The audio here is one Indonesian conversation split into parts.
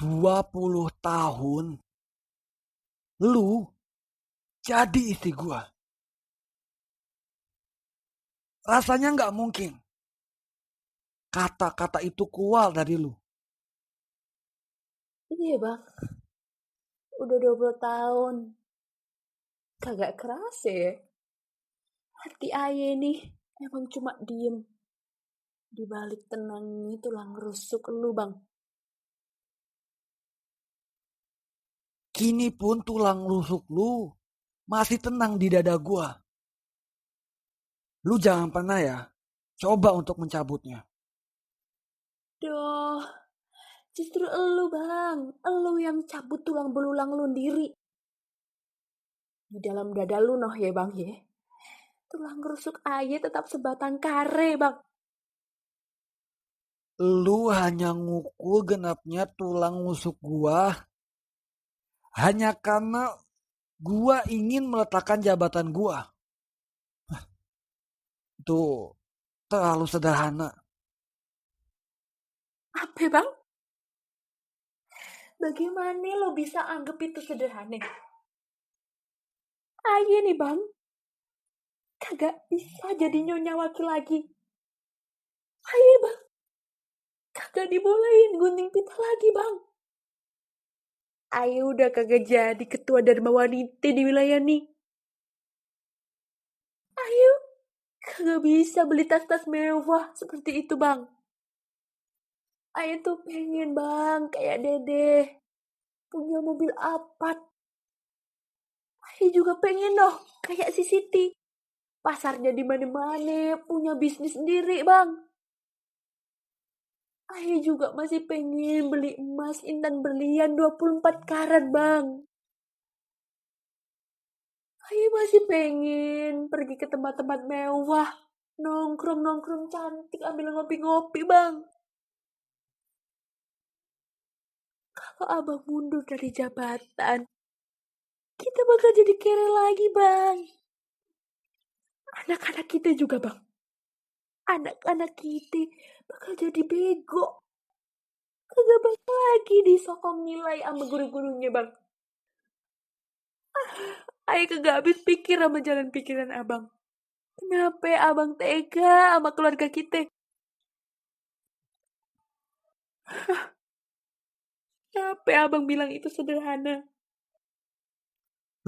20 tahun lu jadi istri gua. Rasanya nggak mungkin kata-kata itu keluar dari lu. Iya bang, udah 20 tahun. Kagak kerasa ya. Hati aye nih emang cuma diem. Di balik tenangnya tulang rusuk lu bang. Kini pun tulang rusuk lu masih tenang di dada gua. Lu jangan pernah ya coba untuk mencabutnya. Duh, justru elu bang. Elu yang cabut tulang belulang lu sendiri. Di dalam dada lu noh ya bang ya. Tulang rusuk aye tetap sebatang kare bang. Lu hanya ngukul genapnya tulang rusuk gua hanya karena gua ingin meletakkan jabatan gua. Itu terlalu sederhana. Apa bang? Bagaimana lo bisa anggap itu sederhana? Aye nih bang, kagak bisa jadi nyonya wakil lagi. Aye bang, kagak dibolehin gunting pita lagi bang. Aye udah kagak jadi ketua Dharma Wanita di wilayah nih. Aye kagak bisa beli tas-tas mewah seperti itu bang. Aye tuh pengen bang kayak Dede punya mobil Alphard. Aye juga pengen loh kayak si Siti. Pasarnya di mana-mana, punya bisnis sendiri bang. Aye juga masih pengen beli emas intan berlian 24 karat bang. Aye masih pengen pergi ke tempat-tempat mewah, nongkrong-nongkrong cantik ambil ngopi-ngopi bang. Kalau abang mundur dari jabatan, kita bakal jadi kere lagi bang. Anak-anak kita juga bang. Anak-anak kita bakal jadi bego. Kagak bakal lagi disokong nilai sama guru-gurunya bang. Ayo kagak habis pikir sama jalan pikiran abang. Kenapa abang tega sama keluarga kita? Kenapa abang bilang itu sederhana?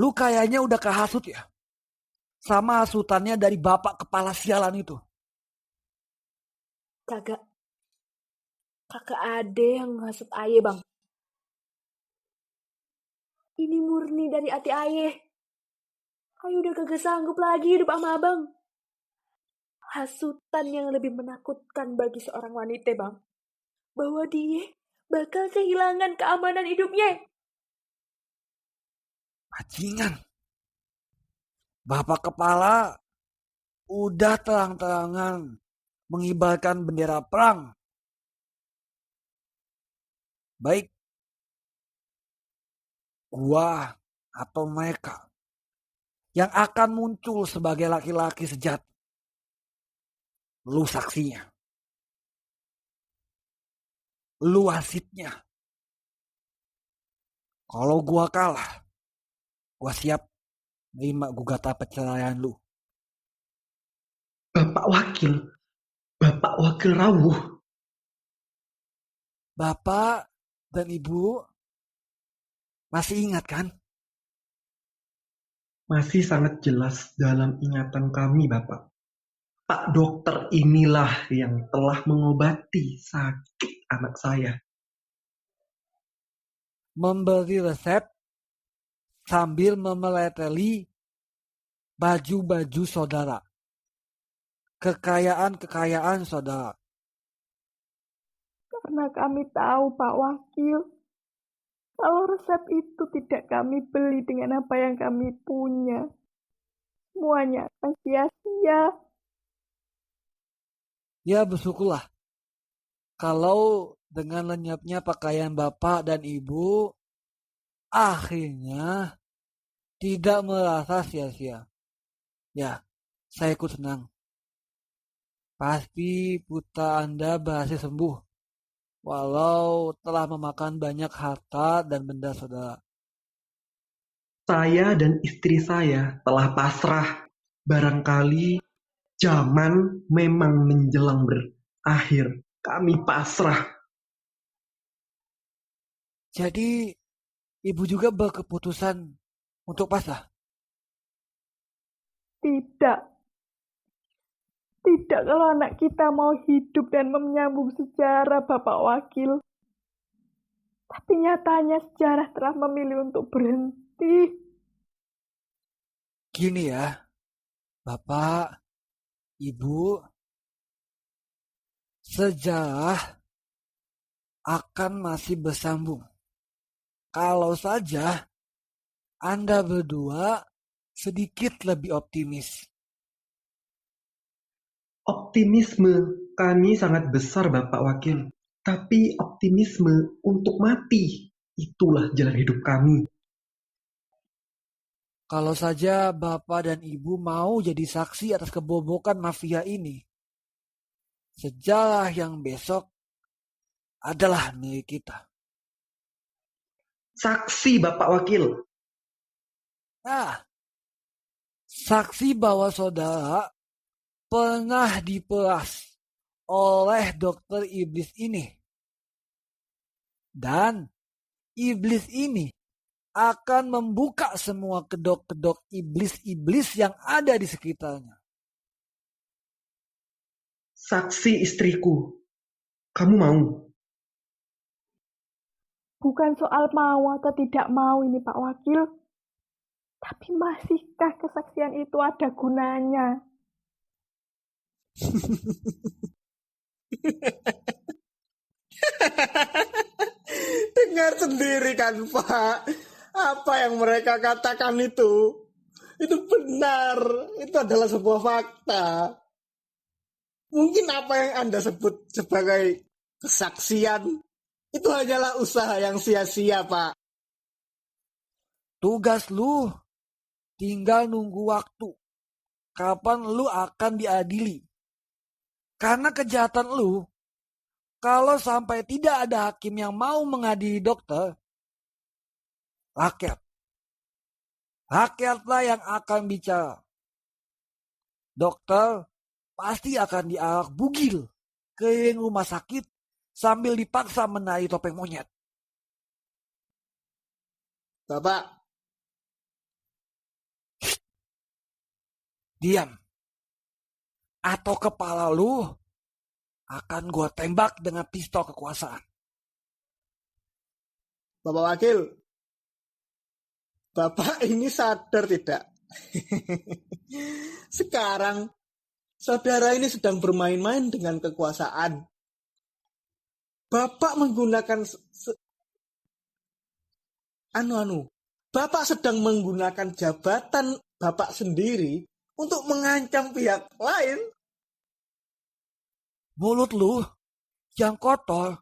Lu kayaknya udah kehasut ya sama hasutannya dari bapak kepala sialan itu. Kagak ada yang ngasut aye bang. Ini murni dari hati aye. Aye udah kagak sanggup lagi hidup sama abang. Hasutan yang lebih menakutkan bagi seorang wanita bang. Bahwa dia bakal kehilangan keamanan hidupnya. Bajingan. Bapak kepala udah terang-terangan mengibarkan bendera perang. Baik gua atau mereka yang akan muncul sebagai laki-laki sejati. Lu saksinya. Lu wasitnya. Kalau gua kalah, gua siap nerima gugatan perceraian lu. Bapak Wakil rawuh. Bapak dan Ibu masih ingat kan? Masih sangat jelas dalam ingatan kami, Bapak. Pak dokter inilah yang telah mengobati sakit anak saya. Memberi resep sambil memeleteli baju-baju saudara. Kekayaan-kekayaan saudara. Karena kami tahu Pak Wakil, kalau resep itu tidak kami beli dengan apa yang kami punya, semuanya akan sia-sia. Ya bersyukurlah kalau dengan lenyapnya pakaian bapak dan ibu akhirnya tidak merasa sia-sia. Ya, saya ikut senang. Pasti putra Anda berhasil sembuh walau telah memakan banyak harta dan benda saudara. Saya dan istri saya telah pasrah. Barangkali zaman memang menjelang berakhir. Kami pasrah. Jadi ibu juga berkeputusan untuk pasrah. Tidak. Tidak kalau anak kita mau hidup dan menyambung sejarah, Bapak Wakil. Tapi nyatanya sejarah telah memilih untuk berhenti. Gini ya, Bapak, Ibu, sejarah akan masih bersambung. Kalau saja Anda berdua sedikit lebih optimis. Optimisme kami sangat besar, Bapak Wakil. Tapi optimisme untuk mati, itulah jalan hidup kami. Kalau saja Bapak dan Ibu mau jadi saksi atas kebobokan mafia ini, sejarah yang besok adalah milik kita. Saksi, Bapak Wakil. Nah, saksi bahwa saudara pernah diperas oleh dokter iblis ini. Dan iblis ini akan membuka semua kedok-kedok iblis-iblis yang ada di sekitarnya. Saksi istriku. Kamu mau? Bukan soal mau atau tidak mau ini Pak Wakil. Tapi masihkah kesaksian itu ada gunanya? Dengar sendiri kan Pak, apa yang mereka katakan itu benar, itu adalah sebuah fakta. Mungkin apa yang Anda sebut sebagai kesaksian itu hanyalah usaha yang sia-sia Pak. Tugas lu tinggal nunggu waktu. Kapan lu akan diadili. Karena kejahatan lu, kalau sampai tidak ada hakim yang mau mengadili dokter, rakyatlah yang akan bicara. Dokter pasti akan diarak bugil keliling rumah sakit sambil dipaksa menari topeng monyet. Bapak, Diam. Atau kepala lu akan gua tembak dengan pistol kekuasaan. Bapak Wakil, Bapak ini sadar tidak? Sekarang saudara ini sedang bermain-main dengan kekuasaan. Bapak menggunakan Bapak sedang menggunakan jabatan Bapak sendiri untuk mengancam pihak lain. Mulut lu yang kotor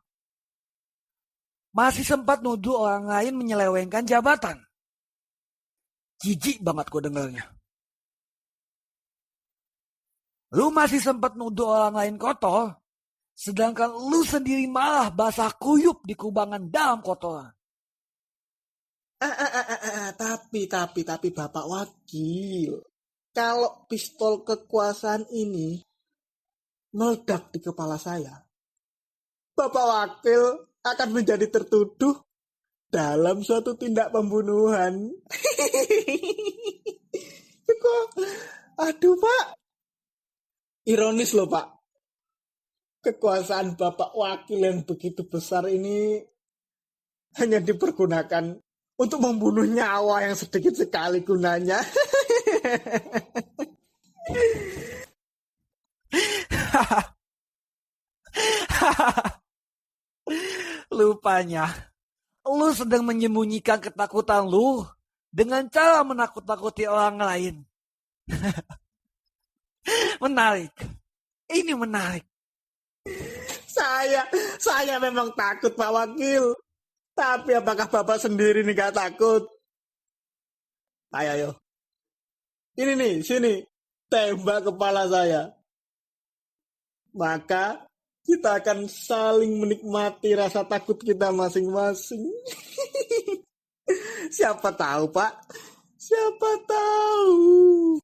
masih sempat nuduh orang lain menyelewengkan jabatan. Jijik banget gue dengarnya. Lu masih sempat nuduh orang lain kotor, sedangkan lu sendiri malah basah kuyup di kubangan dalam kotoran. Tapi Bapak Wakil, kalau pistol kekuasaan ini meledak di kepala saya, Bapak Wakil akan menjadi tertuduh dalam suatu tindak pembunuhan. Aduh Pak, ironis loh Pak. Kekuasaan Bapak Wakil yang begitu besar ini hanya dipergunakan untuk membunuh nyawa yang sedikit sekali gunanya. Lupanya, lu sedang menyembunyikan ketakutan lu dengan cara menakut-nakuti orang lain. Menarik. Ini menarik. Saya memang takut Pak Wakil. Tapi apakah Bapak sendiri nih gak takut? Ayo. Ini nih, sini. Tembak kepala saya. Maka Kita akan saling menikmati rasa takut kita masing-masing. Siapa tahu, Pak? Siapa tahu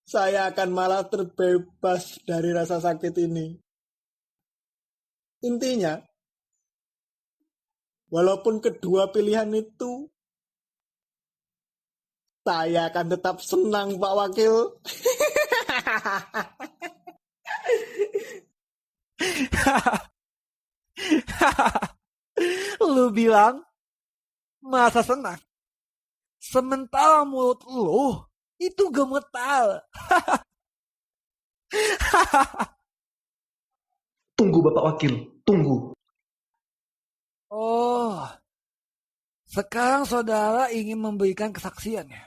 saya akan malah terbebas dari rasa sakit ini. Intinya, walaupun kedua pilihan itu, saya akan tetap senang, Pak Wakil. Lu bilang masa senang, sementara mulut lu itu gemetar. Tunggu Bapak Wakil, tunggu. Oh, sekarang saudara ingin memberikan kesaksian ya?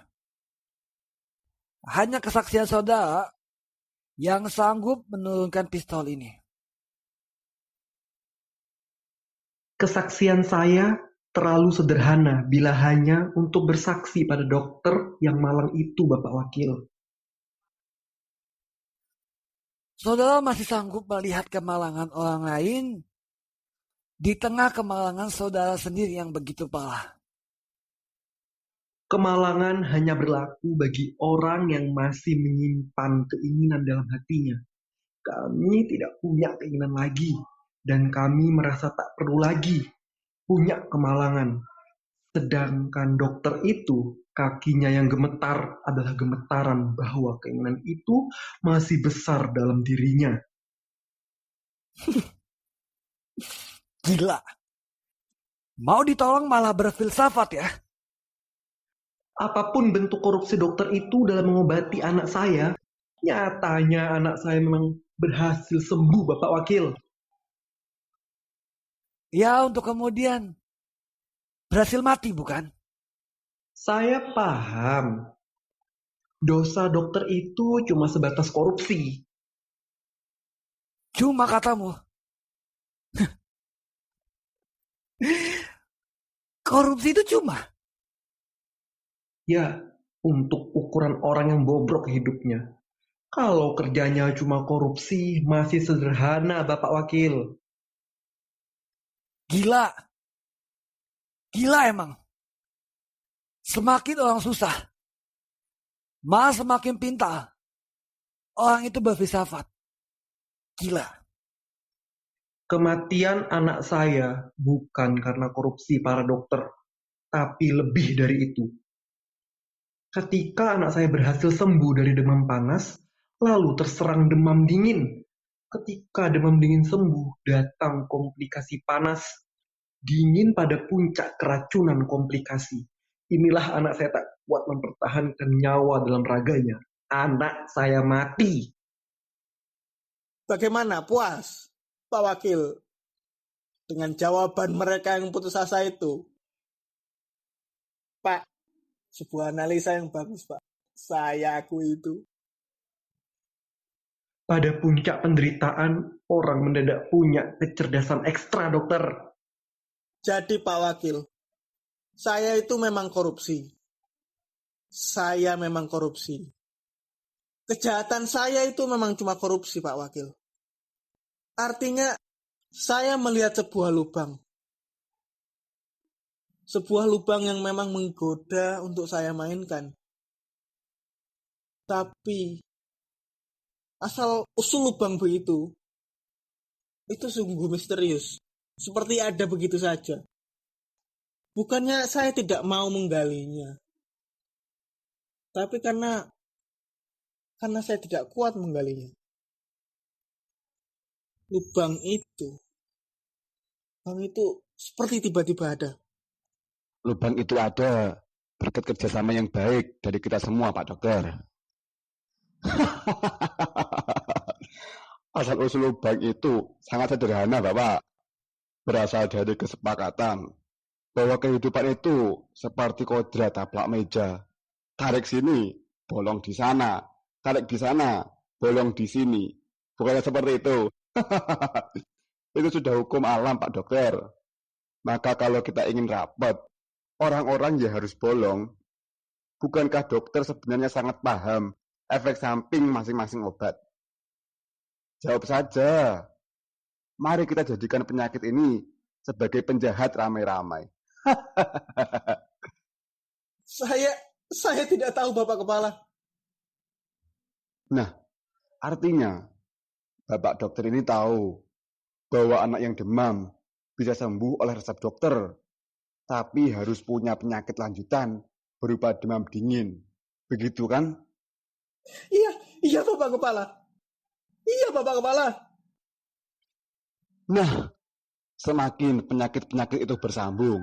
Hanya kesaksian saudara yang sanggup menurunkan pistol ini. Kesaksian saya terlalu sederhana bila hanya untuk bersaksi pada dokter yang malang itu, Bapak Wakil. Saudara masih sanggup melihat kemalangan orang lain di tengah kemalangan saudara sendiri yang begitu parah. Kemalangan hanya berlaku bagi orang yang masih menyimpan keinginan dalam hatinya. Kami tidak punya keinginan lagi, dan kami merasa tak perlu lagi punya kemalangan. Sedangkan dokter itu, kakinya yang gemetar adalah gemetaran bahwa keinginan itu masih besar dalam dirinya. Gila. Mau ditolong malah berfilsafat ya? Apapun bentuk korupsi dokter itu dalam mengobati anak saya, nyatanya anak saya memang berhasil sembuh, Bapak Wakil. Ya, untuk kemudian berhasil mati bukan? Saya paham. Dosa dokter itu cuma sebatas korupsi. Cuma katamu. Korupsi itu cuma. Ya, untuk ukuran orang yang bobrok hidupnya. Kalau kerjanya cuma korupsi, masih sederhana, Bapak Wakil. Gila. Gila emang. Semakin orang susah, malah semakin pintar. Orang itu berfilsafat. Gila. Kematian anak saya bukan karena korupsi para dokter, tapi lebih dari itu. Ketika anak saya berhasil sembuh dari demam panas, lalu terserang demam dingin. Ketika demam dingin sembuh, datang komplikasi panas. Dingin pada puncak keracunan komplikasi. Inilah anak saya tak kuat mempertahankan nyawa dalam raganya. Anak saya mati. Bagaimana, puas, Pak Wakil, dengan jawaban mereka yang putus asa itu? Pak, sebuah analisa yang bagus, Pak. Saya akui itu. Pada puncak penderitaan, orang mendadak punya kecerdasan ekstra, dokter. Jadi Pak Wakil, saya itu memang korupsi. Saya memang korupsi. Kejahatan saya itu memang cuma korupsi, Pak Wakil. Artinya, saya melihat sebuah lubang. Sebuah lubang yang memang menggoda untuk saya mainkan. Tapi, asal usul lubang begitu, itu sungguh misterius. Seperti ada begitu saja. Bukannya saya tidak mau menggalinya. Tapi karena saya tidak kuat menggalinya. Lubang itu seperti tiba-tiba ada. Lubang itu ada berkat kerjasama yang baik dari kita semua, Pak Dokter. Asal-usul lubang itu sangat sederhana, Bapak. Berasal dari kesepakatan bahwa kehidupan itu seperti kodrat taplak meja. Tarik sini, bolong di sana. Tarik di sana, bolong di sini. Bukannya seperti itu. Itu sudah hukum alam, Pak Dokter. Maka kalau kita ingin rapat, orang-orang ya harus bolong. Bukankah dokter sebenarnya sangat paham efek samping masing-masing obat? Jawab saja. Mari kita jadikan penyakit ini sebagai penjahat ramai-ramai. Saya tidak tahu, Bapak Kepala. Nah, artinya Bapak dokter ini tahu bahwa anak yang demam bisa sembuh oleh resep dokter, tapi harus punya penyakit lanjutan berupa demam dingin. Begitu kan? Iya Bapak Kepala. Iya Bapak Kepala. Nah, semakin penyakit-penyakit itu bersambung,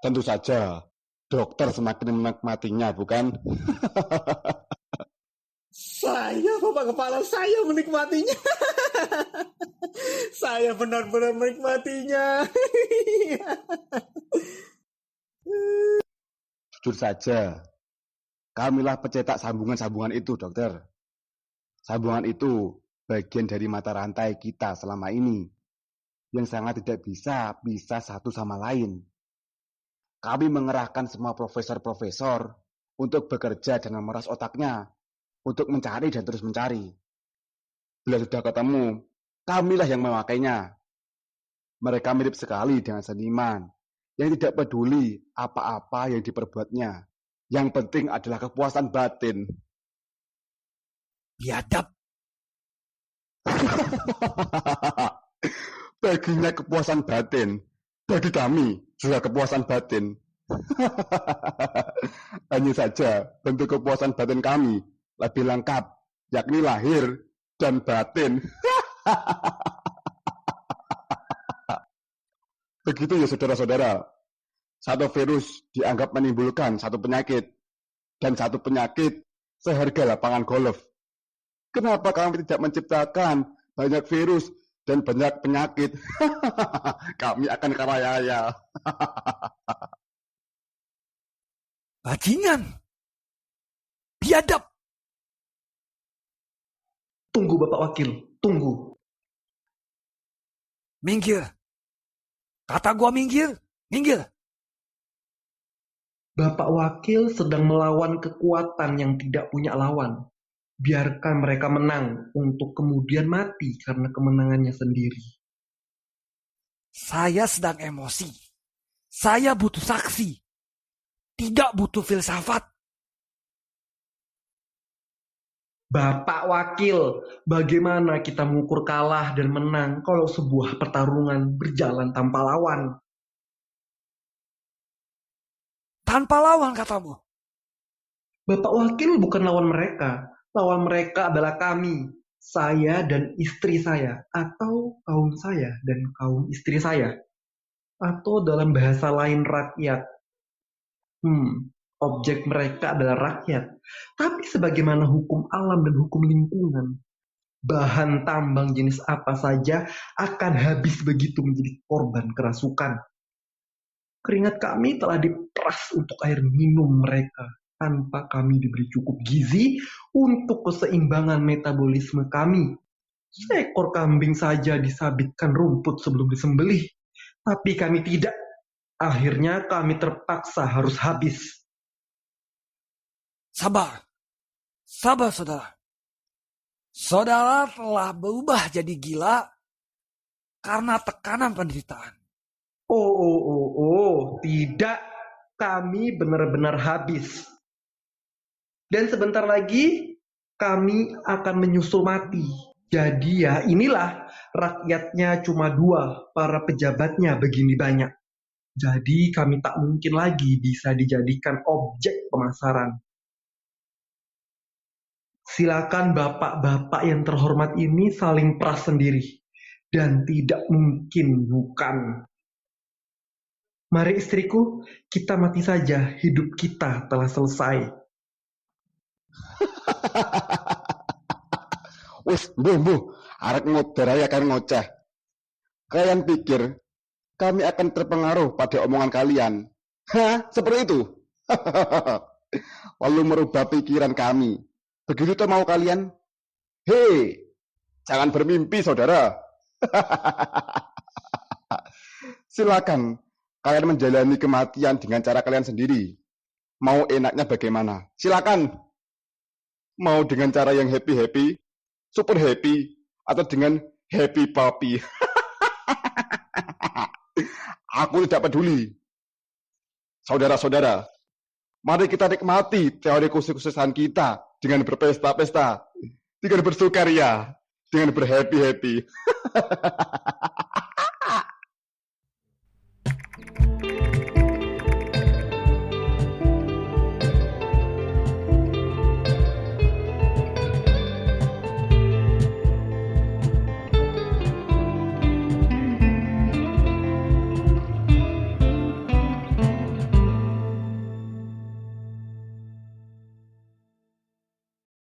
tentu saja dokter semakin menikmatinya, bukan? Saya Bapak Kepala, saya menikmatinya. Saya benar-benar menikmatinya. Jujur saja, kamilah pencetak sambungan-sambungan itu, dokter. Sambungan itu bagian dari mata rantai kita selama ini, yang sangat tidak bisa pisah satu sama lain. Kami mengerahkan semua profesor-profesor untuk bekerja dan memeras otaknya, untuk mencari dan terus mencari. Bila sudah ketemu, kamilah yang memakainya. Mereka mirip sekali dengan seniman, yang tidak peduli apa-apa yang diperbuatnya. Yang penting adalah kepuasan batin. Biadab. Baginya kepuasan batin, bagi kami juga kepuasan batin. Hanya saja bentuk kepuasan batin kami lebih lengkap, yakni lahir dan batin. Begitu ya saudara-saudara. Satu virus dianggap menimbulkan satu penyakit, dan satu penyakit seharga lapangan golf. Kenapa kami tidak menciptakan banyak virus dan banyak penyakit? Kami akan kaya. Bajingan. Biadab. Tunggu Bapak Wakil, tunggu. Minggir. Kata gua minggir. Minggir. Bapak Wakil sedang melawan kekuatan yang tidak punya lawan. Biarkan mereka menang untuk kemudian mati karena kemenangannya sendiri. Saya sedang emosi. Saya butuh saksi. Tidak butuh filsafat. Bapak Wakil, bagaimana kita mengukur kalah dan menang kalau sebuah pertarungan berjalan tanpa lawan? Tanpa lawan katamu. Bapak Wakil bukan lawan mereka. Lawan mereka adalah kami, saya dan istri saya, atau kaum saya dan kaum istri saya. Atau dalam bahasa lain rakyat. Objek mereka adalah rakyat. Tapi sebagaimana hukum alam dan hukum lingkungan, bahan tambang jenis apa saja akan habis begitu menjadi korban kerasukan. Keringat kami telah diperas untuk air minum mereka, tanpa kami diberi cukup gizi untuk keseimbangan metabolisme kami. Seekor kambing saja disabitkan rumput sebelum disembelih, tapi kami tidak. Akhirnya kami terpaksa harus habis. Sabar. Sabar, saudara. Saudara telah berubah jadi gila karena tekanan penderitaan. Tidak. Kami benar-benar habis. Dan sebentar lagi kami akan menyusul mati. Jadi ya inilah rakyatnya cuma 2, para pejabatnya begini banyak. Jadi kami tak mungkin lagi bisa dijadikan objek pemasaran. Silakan bapak-bapak yang terhormat ini saling peras sendiri. Dan tidak mungkin bukan. Mari istriku, kita mati saja, hidup kita telah selesai. Wis, mbuh, arek ngudar aja kan ngoceh. Kalian pikir kami akan terpengaruh pada omongan kalian? Hah, seperti itu? Lalu merubah pikiran kami. Begitu tuh mau kalian? Hei, jangan bermimpi saudara. Silakan kalian menjalani kematian dengan cara kalian sendiri. Mau enaknya bagaimana? Silakan. Mau dengan cara yang happy-happy, super happy, atau dengan happy puppy. Aku tidak peduli. Saudara-saudara, mari kita nikmati teori khusus-khususan kita dengan berpesta-pesta, dengan bersukaria, dengan berhappy-happy.